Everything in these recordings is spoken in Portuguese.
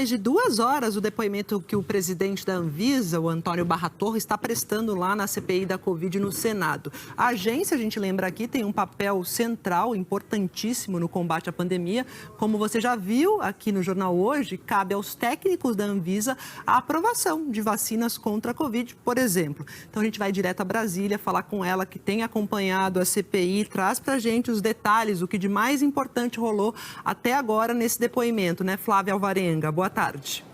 Mais de 2 horas o depoimento que o presidente da Anvisa, o Antônio Barra Torres, está prestando lá na CPI da Covid no Senado. A agência, a gente lembra aqui, tem um papel central, importantíssimo no combate à pandemia. Como você já viu aqui no Jornal Hoje, cabe aos técnicos da Anvisa a aprovação de vacinas contra a Covid, por exemplo. Então a gente vai direto a Brasília falar com ela, que tem acompanhado a CPI, traz para a gente os detalhes, o que de mais importante rolou até agora nesse depoimento, né, Flávia Alvarenga? Boa tarde.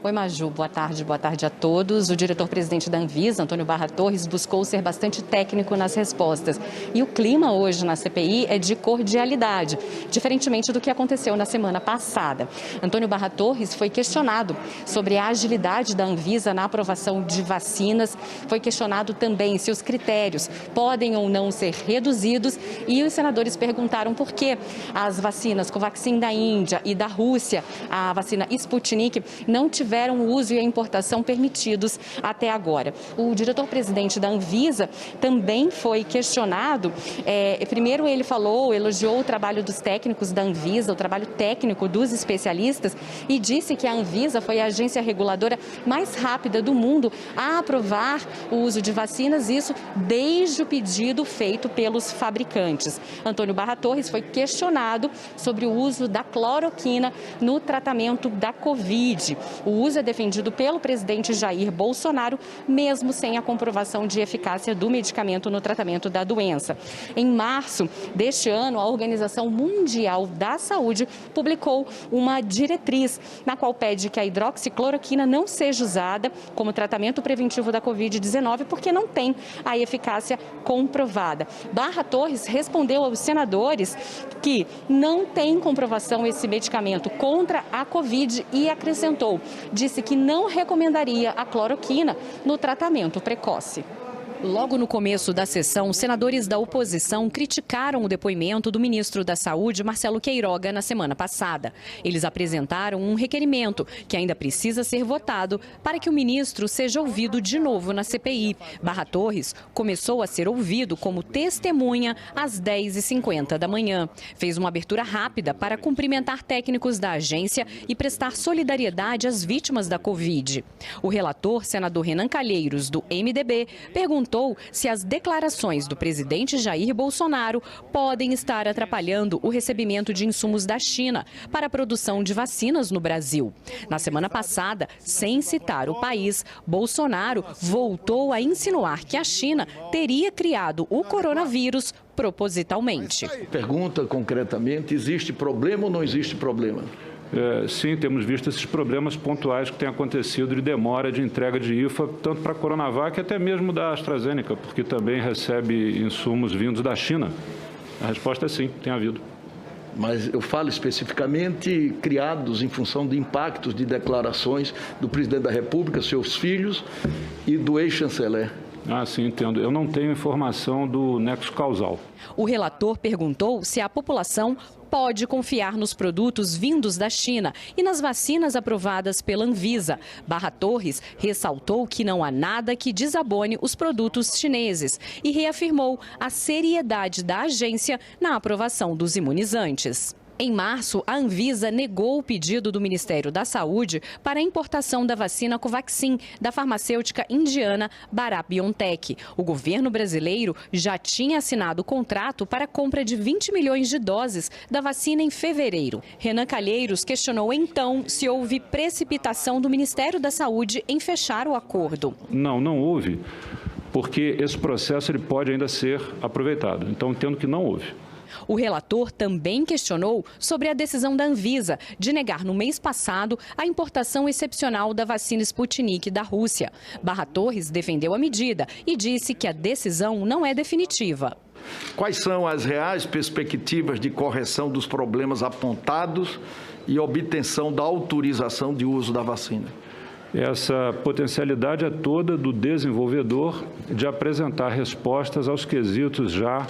Oi, Maju, boa tarde a todos. O diretor-presidente da Anvisa, Antônio Barra Torres, buscou ser bastante técnico nas respostas. E o clima hoje na CPI é de cordialidade, diferentemente do que aconteceu na semana passada. Antônio Barra Torres foi questionado sobre a agilidade da Anvisa na aprovação de vacinas, foi questionado também se os critérios podem ou não ser reduzidos e os senadores perguntaram por que as vacinas Covaxin da Índia e da Rússia, a vacina Sputnik, não tiveram o uso e a importação permitidos até agora. O diretor-presidente da Anvisa também foi questionado. Primeiro ele elogiou o trabalho dos técnicos da Anvisa, o trabalho técnico dos especialistas e disse que a Anvisa foi a agência reguladora mais rápida do mundo a aprovar o uso de vacinas, isso desde o pedido feito pelos fabricantes. Antônio Barra Torres foi questionado sobre o uso da cloroquina no tratamento da Covid. O uso é defendido pelo presidente Jair Bolsonaro, mesmo sem a comprovação de eficácia do medicamento no tratamento da doença. Em março deste ano, a Organização Mundial da Saúde publicou uma diretriz na qual pede que a hidroxicloroquina não seja usada como tratamento preventivo da Covid-19 porque não tem a eficácia comprovada. Barra Torres respondeu aos senadores que não tem comprovação esse medicamento contra a Covid e acrescentou: disse que não recomendaria a cloroquina no tratamento precoce. Logo no começo da sessão, senadores da oposição criticaram o depoimento do ministro da Saúde, Marcelo Queiroga, na semana passada. Eles apresentaram um requerimento que ainda precisa ser votado para que o ministro seja ouvido de novo na CPI. Barra Torres começou a ser ouvido como testemunha às 10h50 da manhã. Fez uma abertura rápida para cumprimentar técnicos da agência e prestar solidariedade às vítimas da Covid. O relator, senador Renan Calheiros, do MDB, perguntou se as declarações do presidente Jair Bolsonaro podem estar atrapalhando o recebimento de insumos da China para a produção de vacinas no Brasil. Na semana passada, sem citar o país, Bolsonaro voltou a insinuar que a China teria criado o coronavírus propositalmente. Pergunta concretamente: existe problema ou não existe problema? Sim, temos visto esses problemas pontuais que têm acontecido de demora de entrega de IFA, tanto para a Coronavac até mesmo da AstraZeneca, porque também recebe insumos vindos da China. A resposta é sim, tem havido. Mas eu falo especificamente criados em função de impactos de declarações do presidente da República, seus filhos e do ex-chanceler. Ah, sim, entendo. Eu não tenho informação do nexo causal. O relator perguntou se a população pode confiar nos produtos vindos da China e nas vacinas aprovadas pela Anvisa. Barra Torres ressaltou que não há nada que desabone os produtos chineses e reafirmou a seriedade da agência na aprovação dos imunizantes. Em março, a Anvisa negou o pedido do Ministério da Saúde para a importação da vacina Covaxin da farmacêutica indiana Bharat BioNTech. O governo brasileiro já tinha assinado o contrato para a compra de 20 milhões de doses da vacina em fevereiro. Renan Calheiros questionou então se houve precipitação do Ministério da Saúde em fechar o acordo. Não houve, porque esse processo ele pode ainda ser aproveitado. Então, entendo que não houve. O relator também questionou sobre a decisão da Anvisa de negar no mês passado a importação excepcional da vacina Sputnik da Rússia. Barra Torres defendeu a medida e disse que a decisão não é definitiva. Quais são as reais perspectivas de correção dos problemas apontados e obtenção da autorização de uso da vacina? Essa potencialidade é toda do desenvolvedor de apresentar respostas aos quesitos já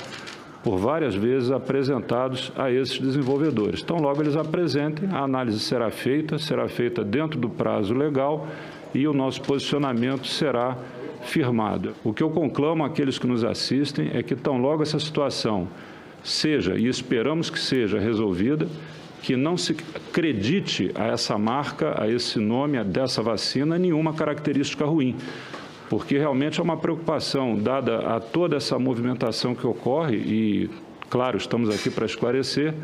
por várias vezes apresentados a esses desenvolvedores. Então, logo eles apresentem, a análise será feita dentro do prazo legal e o nosso posicionamento será firmado. O que eu conclamo àqueles que nos assistem é que tão logo essa situação seja, e esperamos que seja, resolvida, que não se acredite a essa marca, a esse nome, dessa vacina, nenhuma característica ruim, porque realmente é uma preocupação, dada a toda essa movimentação que ocorre, e, claro, estamos aqui para esclarecer,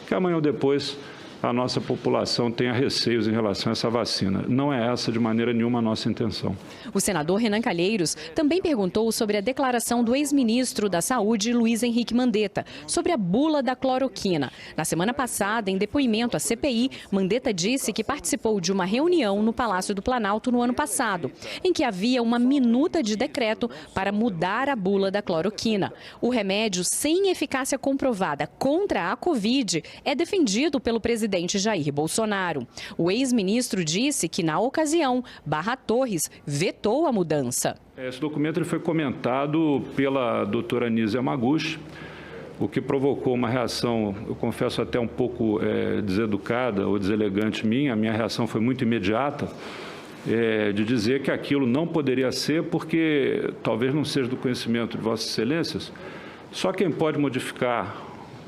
que amanhã ou depois a nossa população tenha receios em relação a essa vacina. Não é essa, de maneira nenhuma, a nossa intenção. O senador Renan Calheiros também perguntou sobre a declaração do ex-ministro da Saúde, Luiz Henrique Mandetta, sobre a bula da cloroquina. Na semana passada, em depoimento à CPI, Mandetta disse que participou de uma reunião no Palácio do Planalto no ano passado, em que havia uma minuta de decreto para mudar a bula da cloroquina. O remédio sem eficácia comprovada contra a Covid é defendido pelo presidente Jair Bolsonaro. O ex-ministro disse que, na ocasião, Barra Torres vetou a mudança. Esse documento ele foi comentado pela doutora Anísia Yamaguchi, o que provocou uma reação, eu confesso, até um pouco deseducada ou deselegante minha. A minha reação foi muito imediata, de dizer que aquilo não poderia ser, porque talvez não seja do conhecimento de Vossas Excelências, só quem pode modificar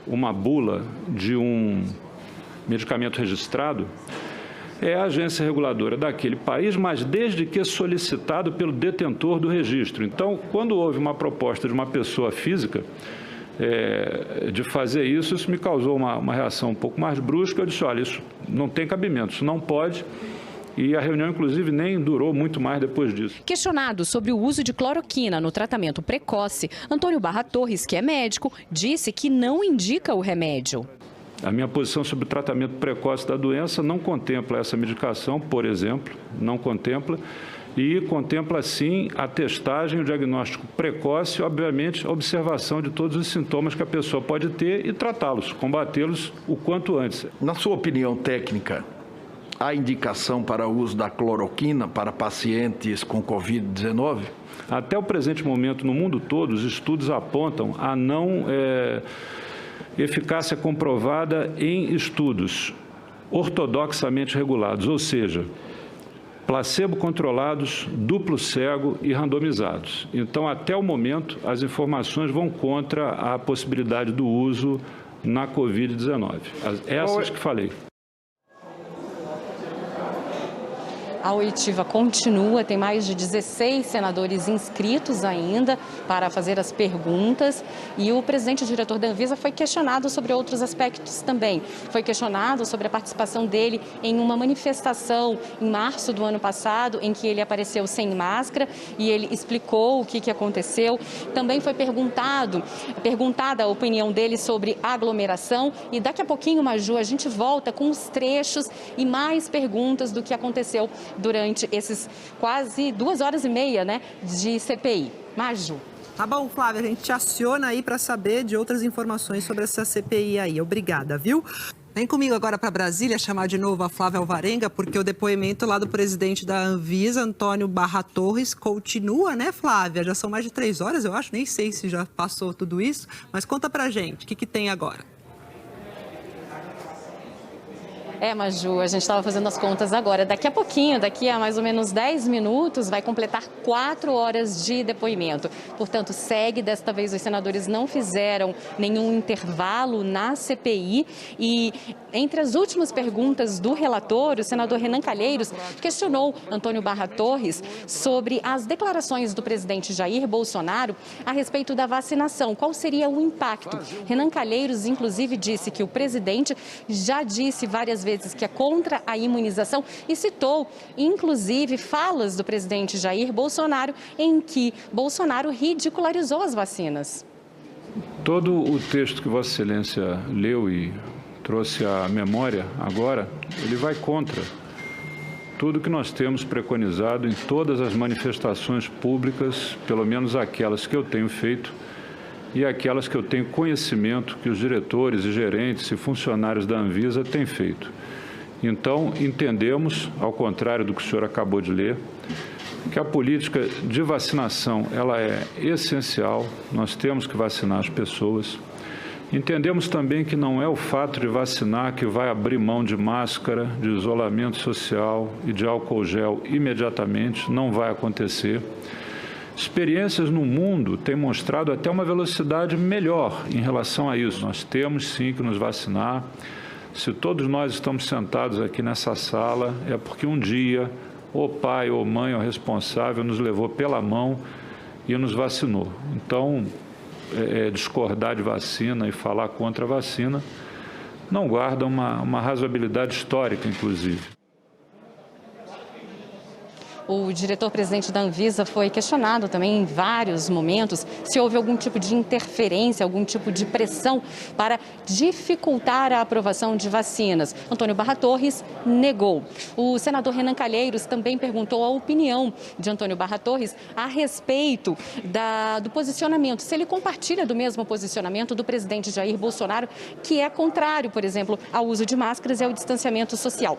uma bula de um medicamento registrado é a agência reguladora daquele país, mas desde que solicitado pelo detentor do registro. Então, quando houve uma proposta de uma pessoa física de fazer isso, isso me causou uma reação um pouco mais brusca. Eu disse, olha, isso não tem cabimento, isso não pode. E a reunião, inclusive, nem durou muito mais depois disso. Questionado sobre o uso de cloroquina no tratamento precoce, Antônio Barra Torres, que é médico, disse que não indica o remédio. A minha posição sobre o tratamento precoce da doença não contempla essa medicação, por exemplo, não contempla, e contempla, sim, a testagem, o diagnóstico precoce e, obviamente, a observação de todos os sintomas que a pessoa pode ter e tratá-los, combatê-los o quanto antes. Na sua opinião técnica, há indicação para o uso da cloroquina para pacientes com Covid-19? Até o presente momento, no mundo todo, os estudos apontam a não eficácia comprovada em estudos ortodoxamente regulados, ou seja, placebo controlados, duplo cego e randomizados. Então, até o momento, as informações vão contra a possibilidade do uso na Covid-19. Essas que falei. A oitiva continua, tem mais de 16 senadores inscritos ainda para fazer as perguntas, e o presidente e diretor da Anvisa foi questionado sobre outros aspectos também. Foi questionado sobre a participação dele em uma manifestação em março do ano passado, em que ele apareceu sem máscara e ele explicou o que aconteceu. Também foi perguntada a opinião dele sobre aglomeração, e daqui a pouquinho, Maju, a gente volta com os trechos e mais perguntas do que aconteceu durante esses quase 2h30, né, de CPI. Maju. Tá bom, Flávia, a gente te aciona aí para saber de outras informações sobre essa CPI aí. Obrigada, viu? Vem comigo agora para Brasília chamar de novo a Flávia Alvarenga, porque o depoimento lá do presidente da Anvisa, Antônio Barra Torres, continua, né, Flávia? Já são mais de 3 horas, eu acho, nem sei se já passou tudo isso, mas conta pra gente, o que tem agora? Maju, a gente estava fazendo as contas agora. Daqui a pouquinho, daqui a mais ou menos 10 minutos, vai completar 4 horas de depoimento. Portanto, segue. Desta vez, os senadores não fizeram nenhum intervalo na CPI. E entre as últimas perguntas do relator, o senador Renan Calheiros questionou Antônio Barra Torres sobre as declarações do presidente Jair Bolsonaro a respeito da vacinação. Qual seria o impacto? Renan Calheiros, inclusive, disse que o presidente já disse várias vezes que é contra a imunização e citou, inclusive, falas do presidente Jair Bolsonaro em que Bolsonaro ridicularizou as vacinas. Todo o texto que Vossa Excelência leu e trouxe à memória agora, ele vai contra tudo que nós temos preconizado em todas as manifestações públicas, pelo menos aquelas que eu tenho feito, e aquelas que eu tenho conhecimento que os diretores e gerentes e funcionários da Anvisa têm feito. Então, entendemos, ao contrário do que o senhor acabou de ler, que a política de vacinação ela é essencial, nós temos que vacinar as pessoas. Entendemos também que não é o fato de vacinar que vai abrir mão de máscara, de isolamento social e de álcool gel imediatamente, não vai acontecer. Experiências no mundo têm mostrado até uma velocidade melhor em relação a isso. Nós temos sim que nos vacinar, Se todos nós estamos sentados aqui nessa sala, é porque um dia o pai ou mãe ou responsável nos levou pela mão e nos vacinou. Então, discordar de vacina e falar contra a vacina não guarda uma razoabilidade histórica, inclusive. O diretor-presidente da Anvisa foi questionado também em vários momentos se houve algum tipo de interferência, algum tipo de pressão para dificultar a aprovação de vacinas. Antônio Barra Torres negou. O senador Renan Calheiros também perguntou a opinião de Antônio Barra Torres a respeito do posicionamento, se ele compartilha do mesmo posicionamento do presidente Jair Bolsonaro, que é contrário, por exemplo, ao uso de máscaras e ao distanciamento social.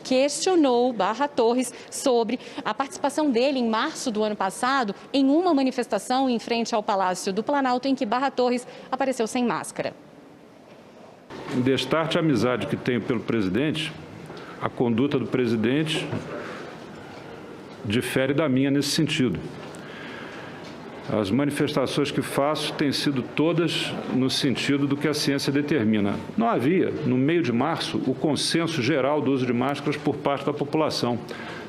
Questionou Barra Torres sobre a participação dele em março do ano passado em uma manifestação em frente ao Palácio do Planalto em que Barra Torres apareceu sem máscara. Em destaque a amizade que tenho pelo presidente, a conduta do presidente difere da minha nesse sentido. As manifestações que faço têm sido todas no sentido do que a ciência determina. Não havia, no meio de março, o consenso geral do uso de máscaras por parte da população.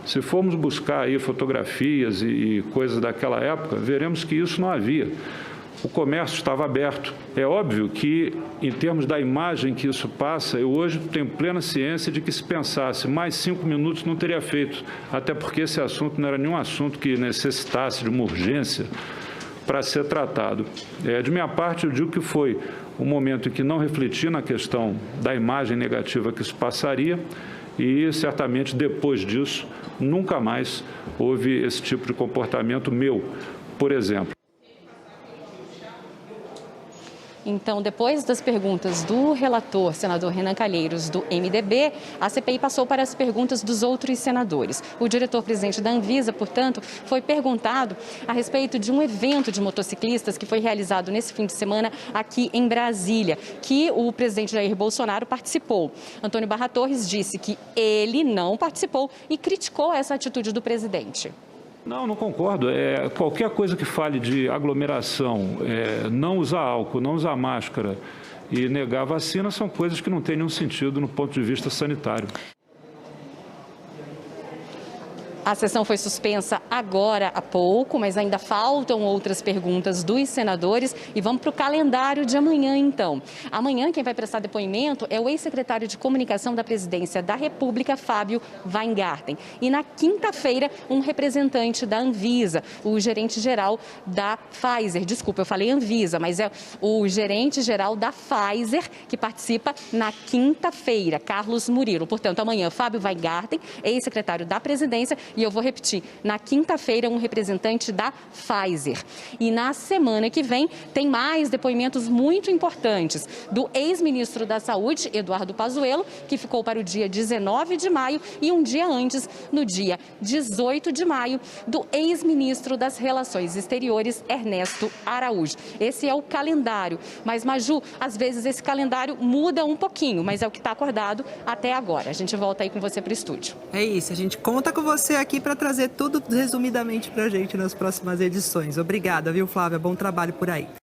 Se formos buscar aí fotografias e coisas daquela época, veremos que isso não havia. O comércio estava aberto. É óbvio que, em termos da imagem que isso passa, eu hoje tenho plena ciência de que se pensasse mais 5 minutos não teria feito, até porque esse assunto não era nenhum assunto que necessitasse de uma urgência para ser tratado. De minha parte, eu digo que foi um momento em que não refleti na questão da imagem negativa que isso passaria e, certamente, depois disso, nunca mais houve esse tipo de comportamento meu, por exemplo. Então, depois das perguntas do relator, senador Renan Calheiros, do MDB, a CPI passou para as perguntas dos outros senadores. O diretor-presidente da Anvisa, portanto, foi perguntado a respeito de um evento de motociclistas que foi realizado nesse fim de semana aqui em Brasília, que o presidente Jair Bolsonaro participou. Antônio Barra Torres disse que ele não participou e criticou essa atitude do presidente. Não concordo. Qualquer coisa que fale de aglomeração, não usar álcool, não usar máscara e negar a vacina são coisas que não têm nenhum sentido no ponto de vista sanitário. A sessão foi suspensa agora há pouco, mas ainda faltam outras perguntas dos senadores e vamos para o calendário de amanhã, então. Amanhã quem vai prestar depoimento é o ex-secretário de Comunicação da Presidência da República, Fábio Weingarten. E na quinta-feira, um representante da Anvisa, o gerente-geral da Pfizer. Desculpa, eu falei Anvisa, mas é o gerente-geral da Pfizer que participa na quinta-feira, Carlos Murilo. Portanto, amanhã, Fábio Weingarten, ex-secretário da Presidência. E eu vou repetir, na quinta-feira, um representante da Pfizer. E na semana que vem, tem mais depoimentos muito importantes do ex-ministro da Saúde, Eduardo Pazuello, que ficou para o dia 19 de maio, e um dia antes, no dia 18 de maio, do ex-ministro das Relações Exteriores, Ernesto Araújo. Esse é o calendário. Mas, Maju, às vezes esse calendário muda um pouquinho, mas é o que está acordado até agora. A gente volta aí com você para o estúdio. É isso, a gente conta com você aqui para trazer tudo resumidamente para a gente nas próximas edições. Obrigada, viu, Flávia? Bom trabalho por aí.